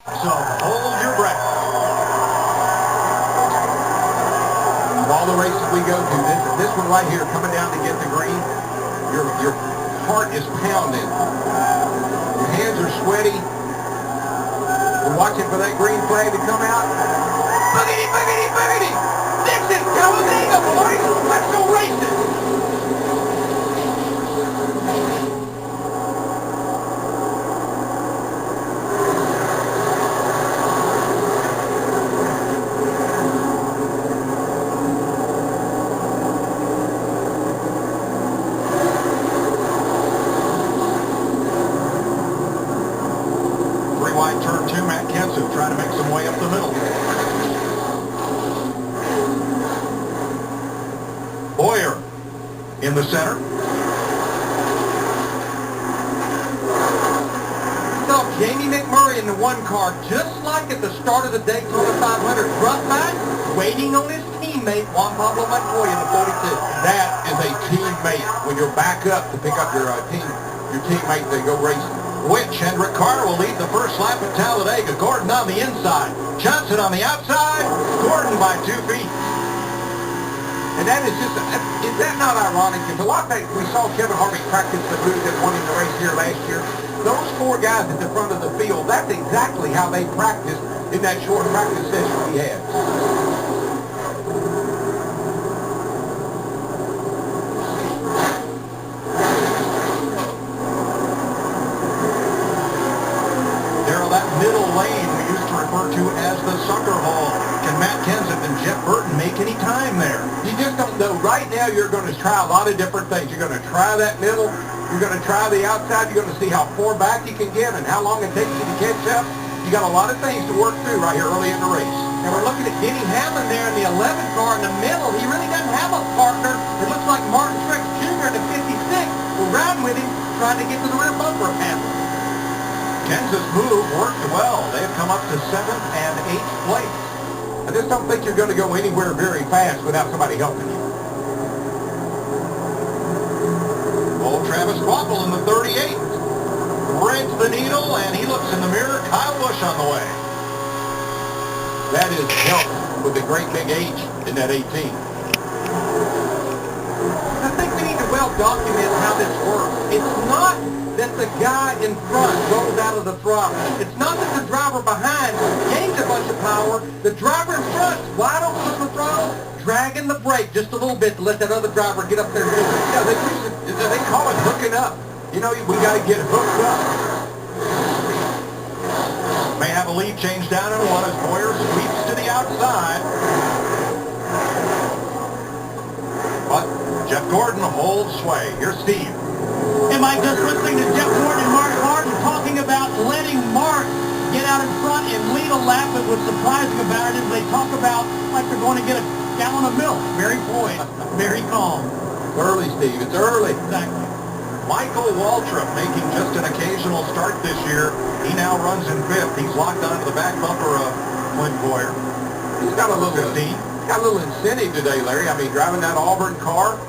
So hold your breath. Of all the races we go to, this one right here, coming down to get the green, your heart is pounding. Your hands are sweaty. We're watching for that green flag to come out. Boogity, boogity, boogity! Dixon, Talladega, boys! Let's go racing! Wide turn two, Matt Kenseth trying to make some way up the middle. Bowyer in the center. Saw Jamie McMurray in the one car, just like at the start of the Daytona 500, front back, waiting on his teammate Juan Pablo Montoya in the 42. That is a teammate when you're back up to pick up your teammate to go racing. Which Hendrick Carter will lead the first lap at Talladega. Gordon on the inside. Johnson on the outside. Gordon by 2 feet. And that is just, is that not ironic? Because a lot of times we saw Kevin Harvick practice the move that won him the race here last year. Those 4 guys at the front of the field, that's exactly how they practiced in that short practice session we had. Middle lane we used to refer to as the sucker hole. Can Matt Kenseth and Jeff Burton make any time there? You just don't know. Right now you're going to try a lot of different things. You're going to try that middle. You're going to try the outside. You're going to see how far back you can get and how long it takes you to catch up. You got a lot of things to work through right here early in the race. And we're looking at Denny Hamlin there in the 11 car in the middle. He really doesn't have a partner. It looks like Martin Truex Jr. in the 56 will ride with him trying to get to the rear bumper of Hamlin. Kenseth's move worked well. They've come up to 7th and 8th place. I just don't think you're going to go anywhere very fast without somebody helping you. Old Travis Kvapil in the 38th. Threads the needle, and he looks in the mirror. Kyle Busch on the way. That is help with the great big H in that 18. I think we need to well document how this works. It's not that the guy in front goes out of the throttle. It's not that the driver behind gains a bunch of power. The driver in front is wide open on the throttle, dragging the brake just a little bit to let that other driver get up there and do it. Yeah, they call it hooking up. You know, we got to get hooked up. May have a lead change down in one as Bowyer sweeps to the outside. But Jeff Gordon holds sway. Here's Steve. Am I just listening to Jeff Gordon and Mark Martin talking about letting Mark get out in front and lead a lap? But what's surprising about it is they talk about like they're going to get a gallon of milk. Very poised, very calm. It's early, Steve. It's early. Exactly. Michael Waltrip making just an occasional start this year. He now runs in 5th. He's locked onto the back bumper of Clint Bowyer. He's got a little incentive today, Larry. I mean, driving that Auburn car.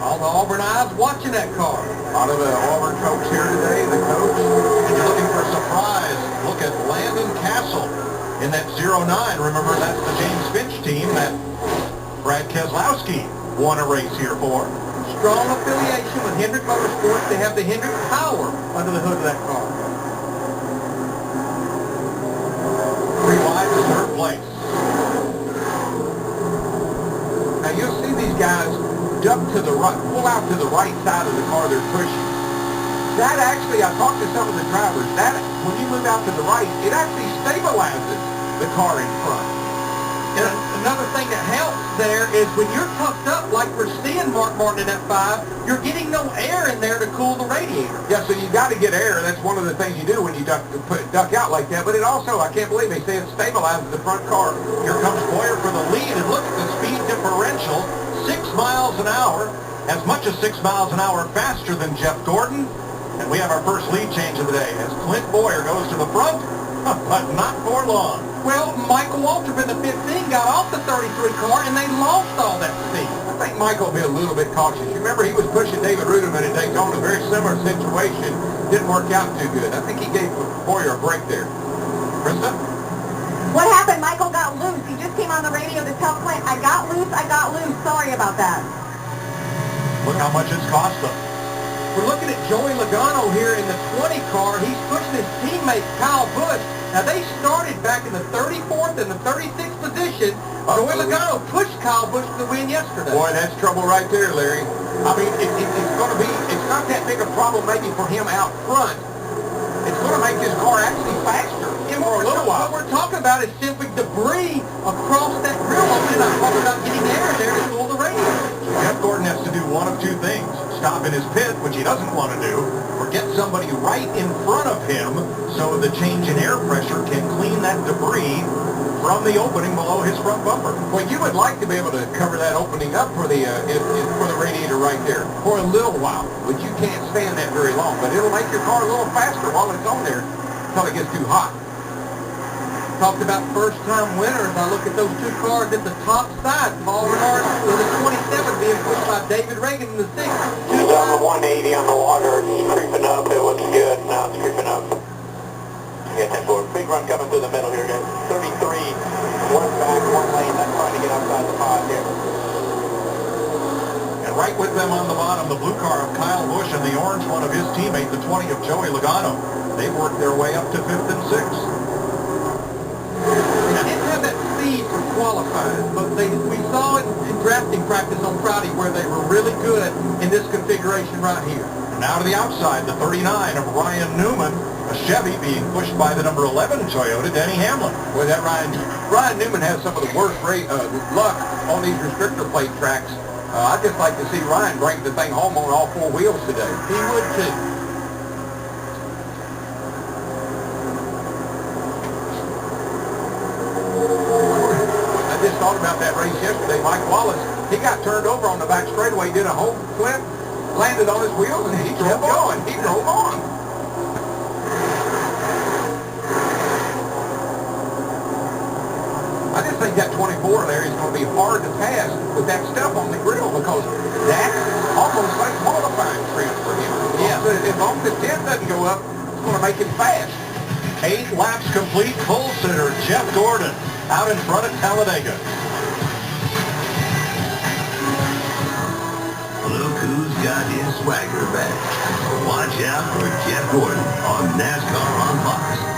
All the Auburn eyes watching that car. A lot of the Auburn folks here today, the coach. And you're looking for a surprise. Look at Landon Castle in that 09. Remember, that's the James Finch team that Brad Keselowski won a race here for. Strong affiliation with Hendrick Motorsports. They have the Hendrick power under the hood of that car. 3 wide to 3rd place. Now you'll see these guys duck to the right, pull out to the right side of the car they're pushing. That actually, I talked to some of the drivers, that when you move out to the right, it actually stabilizes the car in front. And another thing that helps there is when you're puffed up like we're seeing Mark Martin in that 5, you're getting no air in there to cool the radiator. Yeah, so you got to get air. That's one of the things you do when you duck out like that. But it also, I can't believe they say it stabilizes the front car. Here comes Bowyer for the lead, and look at the speed differential. 6 miles an hour, as much as 6 miles an hour faster than Jeff Gordon. And we have our first lead change of the day as Clint Bowyer goes to the front, but not for long. Well, Michael Waltrip in the 15 got off the 33 car, and they lost all that speed. I think Michael will be a little bit cautious. You remember he was pushing David Ruderman at Daytona, a very similar situation. Didn't work out too good. I think he gave Bowyer a break there. self-claim. I got loose. Sorry about that. Look how much it's cost them. We're looking at Joey Logano here in the 20 car. He's pushing his teammate Kyle Busch. Now they started back in the 34th and the 36th position. Joey Logano pushed Kyle Busch to the win yesterday. Boy, that's trouble right there, Larry. I mean, it's going to be, it's not that big a problem maybe for him out front. It's going to make his car actually faster for a little while. What we're talking about is simply debris across that grill opening. I'm talking about getting air in there to cool the radiator. Jeff Gordon has to do one of two things. Stop in his pit, which he doesn't want to do, or get somebody right in front of him so the change in air pressure can clean that debris from the opening below his front bumper. Well, you would like to be able to cover that opening up for the radiator right there for a little while, but you can't stand that very long. But it'll make your car a little faster while it's on there until it gets too hot. Talked about first-time winners. I look at those two cars at the top side. Paul Renard in the 27 being pushed by David Reagan in the 6. He's on the 180 on the water. It's creeping up. It looks good. Now it's creeping up. Get that forward. Big run coming through the middle here, guys. 33. One back, one lane. That's trying to get outside the pod here. And right with them on the bottom, the blue car of Kyle Busch and the orange one of his teammate, the 20 of Joey Logano. They've worked their way up to 5th and 6th. They didn't have that speed for qualifying, but we saw it in drafting practice on Friday where they were really good in this configuration right here. Now to the outside, the 39 of Ryan Newman, a Chevy being pushed by the number 11 Toyota, Denny Hamlin. Boy, that Ryan Newman has some of the worst luck on these restrictor plate tracks. I'd just like to see Ryan break the thing home on all four wheels today. He would too. I just thought about that race yesterday. Mike Wallace, he got turned over on the back straightaway, did a whole flip, landed on his wheels, and he kept going. He drove on. I just think that 24 there is going to be hard to pass with that stuff on the grill because that's almost like qualifying trim for him. Yeah. As long as the 10 doesn't go up, it's going to make him fast. 8 laps complete. Pole sitter Jeff Gordon out in front of Talladega. Look who's got his swagger back. Watch out for Jeff Gordon on NASCAR on Fox.